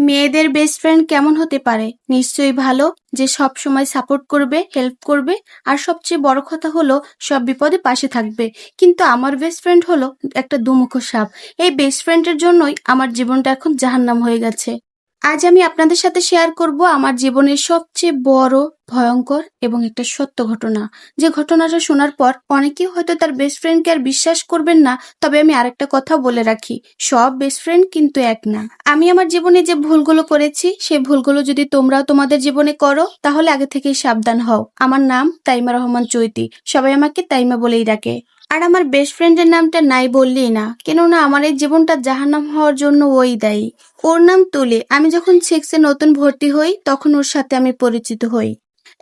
মেয়েদের best friend কেমন হতে পারে? নিশ্চয়ই ভালো, যে সব সময় সাপোর্ট করবে, হেল্প করবে, আর সবচেয়ে বড় কথা হলো সব বিপদে পাশে থাকবে। কিন্তু আমার বেস্ট ফ্রেন্ড হলো একটা দুমুখো সাপ। এই বেস্ট ফ্রেন্ডের জন্যই আমার জীবনটা এখন জাহান্নাম হয়ে গেছে। আজ আমি আপনাদের সাথে শেয়ার করব আমার জীবনের সবচেয়ে বড়, ভয়ঙ্কর এবং একটা সত্য ঘটনা। যে ঘটনাটা শোনার পর অনেকেই হয়তো তার বেস্ট ফ্রেন্ডকে আর বিশ্বাস করবেন না। তবে আমি আরেকটা কথা বলে রাখি, সব বেস্ট ফ্রেন্ড কিন্তু এক না। আমি আমার জীবনে যে ভুলগুলো করেছি, সেই ভুলগুলো যদি তোমরাও তোমাদের জীবনে করো, তাহলে আগে থেকেই সাবধান হও। আমার নাম তাইমা রহমান চৈতি, সবাই আমাকে তাইমা বলেই ডাকে। আর আমার বেস্ট ফ্রেন্ডের নামটা নাই বললেই না, কেননা আমার এই জীবনটা জাহান্নাম হওয়ার জন্য ওই দায়ী। ওর নাম তুলি। আমি যখন 6 নতুন ভর্তি হই, তখন ওর সাথে আমি পরিচিত হই।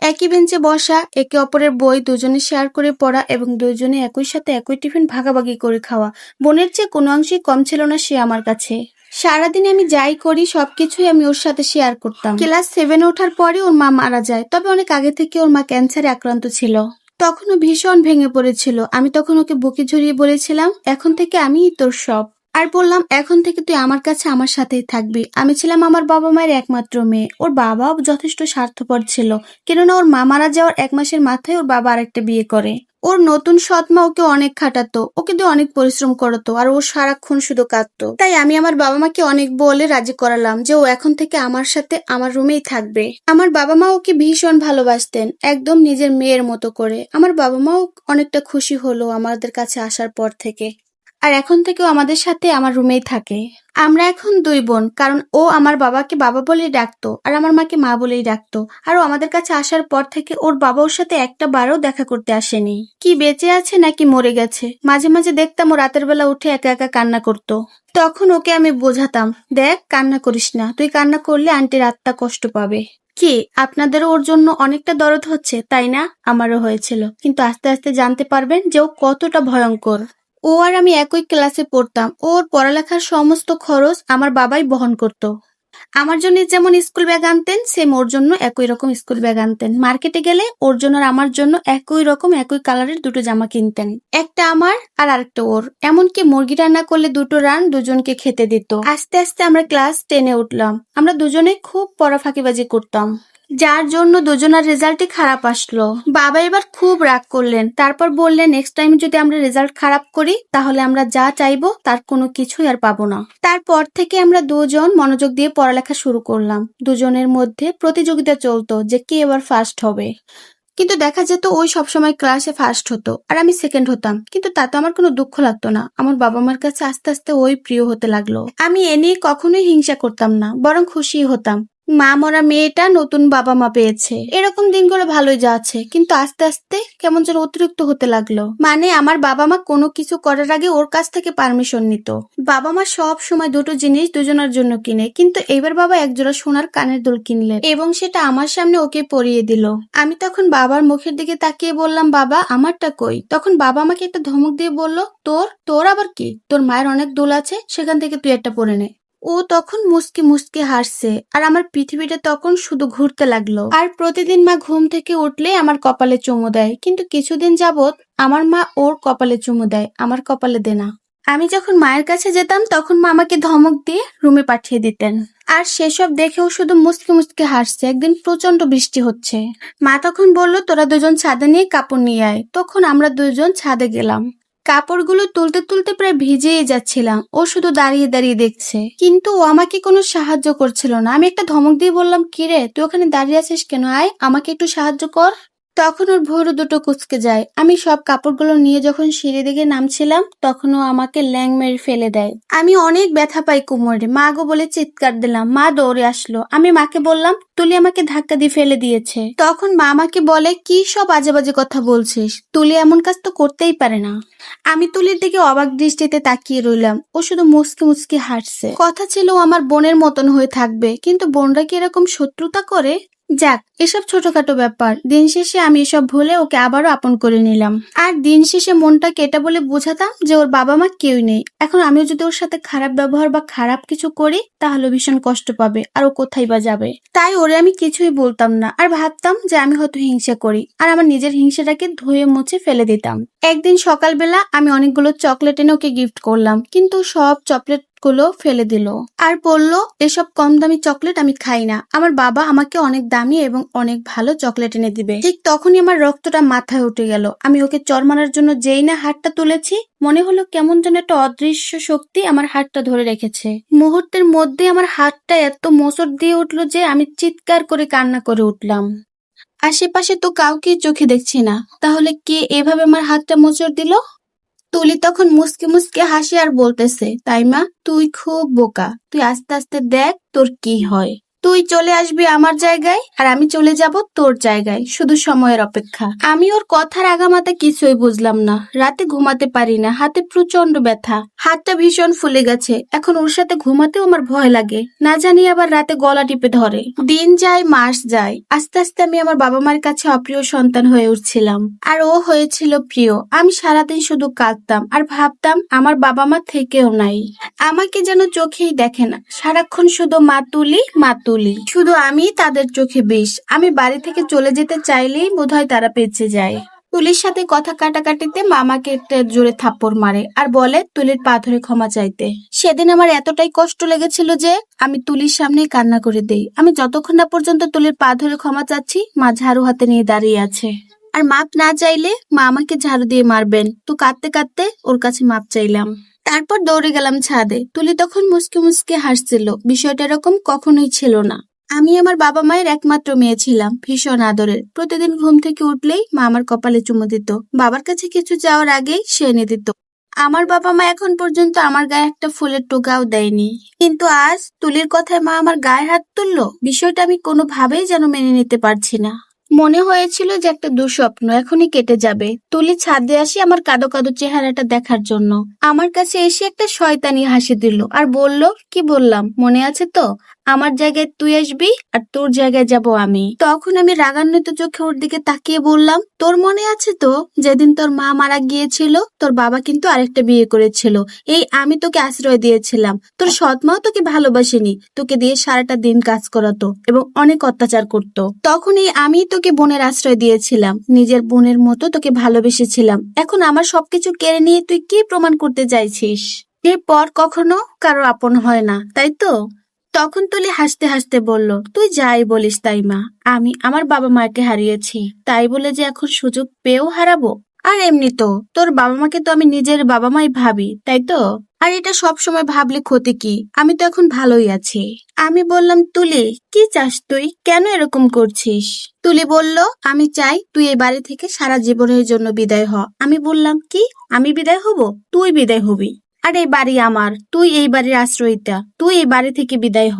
একই বেঞ্চে বসা, একে অপরের বই দুজনে শেয়ার করে পড়া এবং দুজনে একই সাথে একই টিফিন ভাগাভাগি করে খাওয়া। বোনের চেয়ে কোনো অংশেই কম ছিল না সে আমার কাছে। সারাদিন আমি যাই করি সবকিছুই আমি ওর সাথে শেয়ার করতাম। ক্লাস 7 ওঠার পরে ওর মা মারা যায়, তবে অনেক আগে থেকে ওর মা ক্যান্সারে আক্রান্ত ছিল। তখনও ভীষণ ভেঙে পড়েছিল। আমি তখন ওকে বুকে জড়িয়ে বলেছিলাম, এখন থেকে আমিই তোর সব। আর বললাম, এখন থেকে তুই আমার কাছে আমার সাথেই থাকবি। আমি ছিলাম আমার বাবা মায়ের একমাত্র মেয়ে। ওর বাবাও যথেষ্ট স্বার্থপর ছিল, কেননা ওর মা মারা যাওয়ার 1 মাসের মাথায় ওর বাবা আরেকটা বিয়ে করে। ওর নতুন সৎমা ওকে অনেক খাটাতো, ওকে দিয়ে অনেক পরিশ্রম করাতো, আর ও সারাক্ষণ শুধু কাঁদতো। তাই আমি আমার বাবা মাকে অনেক বলে রাজি করালাম যে ও এখন থেকে আমার সাথে আমার রুমেই থাকবে। আমার বাবা মা ওকে ভীষণ ভালোবাসতেন, একদম নিজের মেয়ের মতো করে। আমার বাবা মাও অনেকটা খুশি হলো আমাদের কাছে আসার পর থেকে। আর এখন থেকেও আমাদের সাথে আমার রুমেই থাকে। আমরা এখন 2 বোন, কারণ ও আমার বাবাকে বাবা বলেই ডাকতো আর আমার মাকে মা বলেই ডাকতো। আর ও আমাদের কাছে আসার পর থেকে ওর বাবা ওর সাথে একটা বারও দেখা করতে আসেনি। কি বেঁচে আছে নাকি মরে গেছে, মাঝে মাঝে দেখতাম ও রাতের বেলা উঠে একা একা কান্না করতো। তখন ওকে আমি বোঝাতাম, দেখ কান্না করিস না, তুই কান্না করলে আন্টির আত্মা কষ্ট পাবে। কি আপনাদেরও ওর জন্য অনেকটা দরদ হচ্ছে, তাই না? আমারও হয়েছিল, কিন্তু আস্তে আস্তে জানতে পারবেন যে ও কতটা ভয়ঙ্কর। ও আর আমি একই ক্লাসে পড়তাম। ওর পড়ালেখার সমস্ত খরচ আমার বাবাই বহন করত। আমার জন্য যেমন স্কুল ব্যাগ আনতেন, সেম ওর জন্য একই রকম স্কুল ব্যাগ আনতেন। মার্কেটে গেলে ওর জন্য আর আমার জন্য একই রকম একই কালারের 2টো জামা কিনতেন, একটা আমার আর আরেকটা ওর। এমনকি মুরগি রান্না করলে 2টো রান দুজনকে খেতে দিত। আস্তে আস্তে আমরা ক্লাস 10-এ উঠলাম। আমরা দুজনে খুব পড়া ফাঁকিবাজি করতাম, যার জন্য দুজনের রেজাল্টই খারাপ আসলো। বাবা এবার খুব রাগ করলেন, তারপর বললেন নেক্সট টাইম যদি আমরা রেজাল্ট খারাপ করি, তাহলে আমরা যা চাইবো তার কোনো কিছুই আর পাবো না। তারপর থেকে আমরা দুজন মনোযোগ দিয়ে পড়ালেখা শুরু করলাম। দুজনের মধ্যে প্রতিযোগিতা চলতো যে কে এবার ফার্স্ট হবে। কিন্তু দেখা যেত ওই সবসময় ক্লাসে ফার্স্ট হতো আর আমি সেকেন্ড হতাম, কিন্তু তাতে আমার কোনো দুঃখ লাগতো না। আমার বাবা মার কাছে আস্তে আস্তে ওই প্রিয় হতে লাগলো। আমি এ নিয়ে কখনোই হিংসা করতাম না, বরং খুশি হতাম। মা মরা মেয়েটা নতুন বাবা মা পেয়েছে, এরকম দিনগুলো ভালোই যাচ্ছে। কিন্তু আস্তে আস্তে কেমন যেন অতিরিক্ত হতে লাগলো। মানে আমার বাবা মা কোনো কিছু করার আগে ওর কাছ থেকে পারমিশন নিত। বাবা মা সব সময় 2টো জিনিস দুজনের জন্য কিনে, কিন্তু এবার বাবা একজোড়া সোনার কানের দুল কিনলেন এবং সেটা আমার সামনে ওকে পরিয়ে দিল। আমি তখন বাবার মুখের দিকে তাকিয়ে বললাম, বাবা আমারটা কই? তখন বাবা আমাকে একটা ধমক দিয়ে বলল, তোর তোর আবার কি? তোর মায়ের অনেক দুল আছে, সেখান থেকে তুই একটা পরে নে। ও তখন মুচকি মুচকি হাসছে, আর আমার পৃথিবীটা তখন শুধু ঘুরতে লাগলো। আর প্রতিদিন মা ঘুম থেকে উঠলে আমার কপালে চুমু দেয়, কিন্তু কিছুদিন যাবত আমার মা ওর কপালে চুমু দেয়, আমার কপালে দেয় না। আমি যখন মায়ের কাছে যেতাম, তখন মা আমাকে ধমক দিয়ে রুমে পাঠিয়ে দিতেন। আর সেসব দেখেও শুধু মুচকি মুচকি হাসছে। একদিন প্রচন্ড বৃষ্টি হচ্ছে, মা তখন বলল, তোরা দুজন ছাদে নিয়ে কাপড় নিয়ে আয়। তখন আমরা দুজন ছাদে গেলাম। কাপড়গুলো তুলতে তুলতে প্রায় ভিজেই যাচ্ছিলাম। ও শুধু দাঁড়িয়ে দাঁড়িয়ে দেখছে, কিন্তু ও আমাকে কোনো সাহায্য করছিল না। আমি একটা ধমক দিয়ে বললাম, কিরে তুই ওখানে দাঁড়িয়ে আছিস কেন? আয় আমাকে একটু সাহায্য কর। তখন ওর ভুরু দুটো কুঁচকে যায়। আমি সব কাপড়গুলো নিয়ে যখন সিঁড়ি দিকে নামছিলাম, তখন ও আমাকে ল্যাং মেরে ফেলে দেয়। আমি অনেক ব্যথা পাই কোমরে। মা গো বলে চিৎকার দিলাম। মা দৌড়ে আসলো। আমি মাকে বললাম, তুলি আমাকে ধাক্কা দিয়ে ফেলে দিয়েছে। তখন মা আমাকে বলে, কি সব আজে বাজে কথা বলছিস? তুলি এমন কাজ তো করতেই পারে না। আমি তুলির দিকে অবাক দৃষ্টিতে তাকিয়ে রইলাম। ও শুধু মুচকি মুচকি হাসছে। কথা ছিল ও আমার বোনের মতন হয়ে থাকবে, কিন্তু বোনরা কি এরকম শত্রুতা করে? যাক, এসব ছোটখাটো ব্যাপার। দিন শেষে আমি এসব ভুলে ওকে আবারও আপন করে নিলাম। আর দিন শেষে মনটা কেটে বলে বোঝাতাম যে ওর বাবা মা কেউই নেই। এখন আমিও যদি ওর সাথে খারাপ ব্যবহার বা খারাপ কিছু করি, তাহলে ভীষণ কষ্ট পাবে, আর ও কোথায় বা যাবে। তাই ওরে আমি কিছুই বলতাম না, আর ভাবতাম যে আমি হয়তো হিংসা করি, আর আমার নিজের হিংসাটাকে ধুয়ে মুছে ফেলে দিতাম। একদিন সকালবেলা আমি অনেকগুলো চকলেট এনে ওকে গিফট করলাম, কিন্তু সব চকলেট চকলেটগুলো ফেলে দিল আর বলল, এসব কম দামি চকলেট আমি খাই না, আমার বাবা আমাকে অনেক দামি এবং অনেক ভালো চকলেট এনে দিবে। ঠিক তখনই আমার রক্তটা মাথায় উঠে গেল। আমি ওকে চর মারার জন্য যেই না হাতটা তুলেছি, মনে হলো কেমন যেন একটা অদৃশ্য শক্তি আমার হাতটা ধরে রেখেছে। মুহূর্তের মধ্যে আমার হাতটা এত মোচড় দিয়ে উঠলো যে আমি চিৎকার করে কান্না করে উঠলাম। আশেপাশে তো কাউকে চোখে দেখছি না, তাহলে কে এভাবে আমার হাতটা মোচড় দিল? তুলি তখন মুসকে মুসকে হাসি আর বলতেছে, তাইমা তুই খুব বোকা, তুই আস্তে আস্তে দেখ তোর কি হয়। তুই চলে আসবি আমার জায়গায় আর আমি চলে যাব তোর জায়গায়, শুধু সময়ের অপেক্ষা। আমি ওর কথার আগামাথা কিছুই বুঝলাম না। রাতে ঘুমাতে পারি না, হাতে প্রচন্ড ব্যথা, হাতটা ভীষণ ফুলে গেছে। এখন ওর সাথে ঘুমাতেও আমার ভয় লাগে, না জানি আবার রাতে গলা টিপে ধরে। দিন যায় মাস যায়, আস্তে আস্তে আমি আমার বাবা মার কাছে অপ্রিয় সন্তান হয়ে উঠছিলাম, আর ও হয়েছিল প্রিয়। আমি সারাদিন শুধু কাঁদতাম আর ভাবতাম আমার বাবা মা থেকেও নাই, আমাকে যেন চোখেই দেখে না, সারাক্ষণ শুধু মা তুলি মা তুলি, শুধু আমি তাদের চোখে বিষ। আমি বাড়ি থেকে চলে যেতে চাইলেই বোধহয় তারা বেঁচে যায়। তুলির সাথে কথা কাটাকাটিতে মামাকে একটা জোরে থাপ্পড় মারে আর বলে তুলির পা ধরে ক্ষমা চাইতে। সেদিন আমার এতটাই কষ্ট লেগেছিল যে আমি তুলির সামনেই কান্না করে দেই। আমি যতক্ষণ না পর্যন্ত তুলির পা ধরে ক্ষমা চাচ্ছি, মা ঝাড়ু হাতে নিয়ে দাঁড়িয়ে আছে। আর মাপ না চাইলে মা আমাকে ঝাড়ু দিয়ে মারবেন। তো কাঁদতে কাঁদতে ওর কাছে মাপ চাইলাম, তারপর দৌড়ে গেলাম ছাদে। তুলি তখন মুসকে মুসকে হাসছিল। বিষয়টা এরকম কখনোই ছিল না। আমি আমার বাবা মায়ের একমাত্র মেয়ে ছিলাম, ভীষণ আদরের। প্রতিদিন ঘুম থেকে উঠলেই মা আমার কপালে চুমু দিত, বাবার কাছে কিছু চাওয়ার আগেই সে এনে দিত। আমার বাবা মা এখন পর্যন্ত আমার গায়ে একটা ফুলের টোকাও দেয়নি, কিন্তু আজ তুলির কথায় মা আমার গায়ে হাত তুললো। বিষয়টা আমি কোনোভাবেই যেন মেনে নিতে পারছি না। মনে হয়েছিল যে একটা দুঃস্বপ্ন এখনই কেটে যাবে। তুলি ছাদে আসি আমার কাদো কাদো চেহারাটা দেখার জন্য। আমার কাছে এসে একটা শয়তানি হাসি দিল আর বলল, কি বললাম মনে আছে তো? আমার জায়গায় তুই আসবি আর তোর জায়গায় যাব আমি। তখন আমি রাগান্বিত চোখে ওর দিকে তাকিয়ে বললাম, তোর মনে আছে তো যেদিন তোর মা মারা গিয়েছিল, তোর বাবা কিন্তু আরেকটা বিয়ে করেছিল। এই আমি তোকে আশ্রয় দিয়েছিলাম। তোর সৎ মাও তোকে ভালোবাসেনি, তোকে দিয়ে সারাটা দিন কাজ করাতো এবং অনেক অত্যাচার করতো। তখনই আমি তোকে বোনের আশ্রয় দিয়েছিলাম, নিজের বোনের মতো তোকে ভালোবেসেছিলাম। এখন আমার সবকিছু কেড়ে নিয়ে তুই কি প্রমাণ করতে চাইছিস? এরপর কখনো কারো আপন হয় না, তাই তো? তখন তুলি হাসতে হাসতে বলল, তুই যাই বলিস তাই মা, আমি আমার বাবা মাকে হারিয়েছি, তাই বলে যে এখন সুযোগ পেয়েও হারাবো? আর এমনি তো তোর বাবা মাকে তো আমি নিজের বাবা মাই ভাবি, তাই তো? আর এটা সব সময় ভাবলে ক্ষতি কি? আমি তো এখন ভালোই আছি। আমি বললাম, তুলি কি চাস তুই, কেন এরকম করছিস? তুলি বলল, আমি চাই তুই এই বাড়ি থেকে সারা জীবনের জন্য বিদায় হ। আমি বললাম, কি? আমি বিদায় হব? তুই বিদায় হবি। আর এই বাড়ি আমার, তুই এই বাড়ির আশ্রয়িতা, তুই এই বাড়ি থেকে বিদায় হ।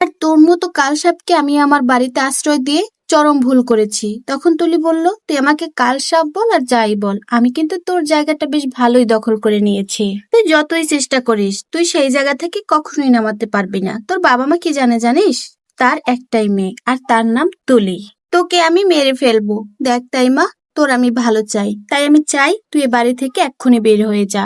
আর তোর মতো কালসাপকে আমি আমার বাড়িতে আশ্রয় দিয়ে চরম ভুল করেছি। তখন তুলি বলল, তুই আমাকে কালসাপ বল আর যাই বল, আমি কিন্তু তোর জায়গাটা বেশ ভালোই দখল করে নিয়েছি। তুই যতই চেষ্টা করিস, তুই সেই জায়গা থেকে কখনোই নামাতে পারবি না। তোর বাবা মা কি জানে জানিস? তার একটাই মেয়ে আর তার নাম তুলি। তোকে আমি মেরে ফেলবো। দেখ তাই মা, তোর আমি ভালো চাই, তাই আমি চাই তুই এ বাড়ি থেকে এক্ষুনি বের হয়ে যা।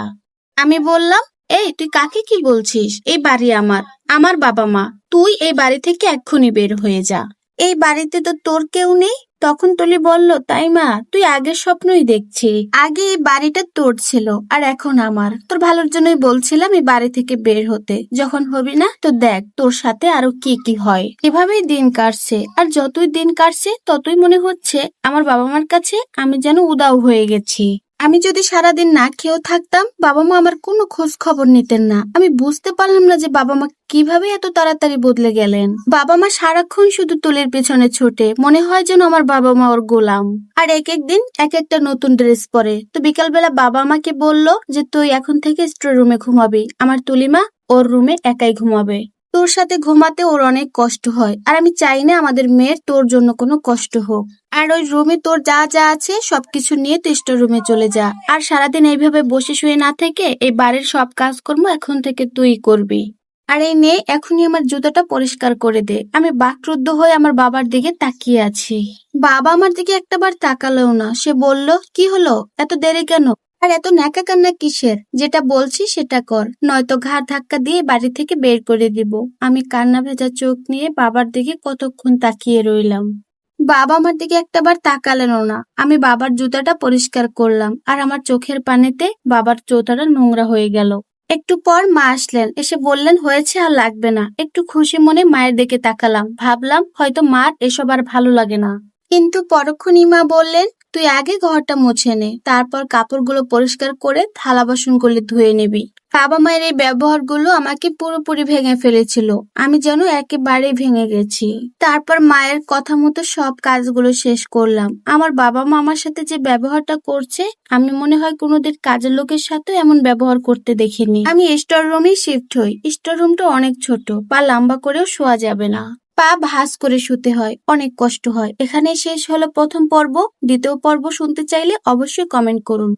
আমি বললাম, এই তুই কাকে কি বলছিস? এই বাড়ি আমার, আমার বাবা মা, তুই এই বাড়ি থেকে এক্ষুনি বের হয়ে যা। এই বাড়িতে তো তোর কেউ নেই। তখন তুলি বলল, তাই মা, তুই আগের স্বপ্নই দেখছি। আগে এই বাড়িটা তোর ছিল আর এখন আমার। তোর ভালোর জন্যই বলছিলাম এই বাড়ি থেকে বের হতে। যখন হবি না তো দেখ তোর সাথে আরো কি কি হয়। এভাবেই দিন কাটছে, আর যতই দিন কাটছে ততই মনে হচ্ছে আমার বাবা মার কাছে আমি যেন উদাও হয়ে গেছি। আমি যদি সারাদিন না খেয়েও থাকতাম, বাবা মা আমার কোনো খোঁজ খবর নিতেন না। আমি বুঝতে পারলাম না যে বাবা মা কিভাবে এত তাড়াতাড়ি বদলে গেলেন। বাবা মা সারাক্ষণ শুধু তুলির পেছনে ছোটে, মনে হয় যেন আমার বাবা মা ওর গোলাম। আর এক এক দিন এক একটা নতুন ড্রেস পরে। তো বিকালবেলা বাবা আমাকে বলল যে তুই এখন থেকে স্টোর রুমে ঘুমাবি, আমার তুলিমা ওর রুমে একাই ঘুমাবে। তোর সাথে ঘুমাতে ওর অনেক কষ্ট হয়, আর আমি চাই না আমাদের মেয়ের তোর জন্য কোনো কষ্ট হোক। আর ওই রুমে তোর যা যা আছে সবকিছু নিয়ে তুই স্টোর রুমে চলে যা। আর সারাদিন এইভাবে বসে শুয়ে না থেকে এই বাড়ির সব কাজকর্ম এখন থেকে তুই করবি। আর এই নে, এখনই আমার জুতোটা পরিষ্কার করে দে। আমি বাকরুদ্ধ হয়ে আমার বাবার দিকে তাকিয়ে আছি। বাবা আমার দিকে একটাবার তাকালেও না। সে বলল, কি হলো, এত দেরি কেন? আর এত ন্যাকা কান্না কিসের? যেটা বলছি সেটা কর, নয়তো ঘাড় ধাক্কা দিয়ে বাড়ি থেকে বের করে দিব। আমি কান্না ভেজা চোখ নিয়ে বাবার দিকে কতক্ষণ তাকিয়ে রইলাম। বাবা আমার দিকে একটাবার তাকালেনও না। আমি বাবার জুতাটা পরিষ্কার করলাম, আর আমার চোখের পানিতে বাবার জুতাটা নোংরা হয়ে গেল। একটু পর মা আসলেন, এসে বললেন হয়েছে আর লাগবে না। একটু খুশি মনে মায়ের দিকে তাকালাম, ভাবলাম হয়তো মার এসব আর ভালো লাগে না। কিন্তু পরক্ষণই মা বললেন, তুই আগে ঘরটা মুছে নে, তারপর কাপড়গুলো পরিষ্কার করে থালা বাসনগুলো ধুয়ে নিবি। বাবা মায়ের এই ব্যবহারগুলো আমাকে পুরোপুরি ভেঙে ফেলেছিল। আমি যেন একেবারে ভেঙে গেছি। তারপর মায়ের কথা মতো সব কাজগুলো শেষ করলাম। আমার বাবা মা আমার সাথে যে ব্যবহারটা করছে, আমি মনে হয় কোনোদিন কাজের লোকের সাথে এমন ব্যবহার করতে দেখিনি। আমি স্টোর রুমেই শিফট হই। স্টোর রুমটা অনেক ছোট, পা লম্বা করেও শোয়া যাবে না, পা ভাঁজ করে শুতে হয়, অনেক কষ্ট হয়। এখানেই শেষ হলো প্রথম পর্ব। দ্বিতীয় পর্ব শুনতে চাইলে অবশ্যই কমেন্ট করুন।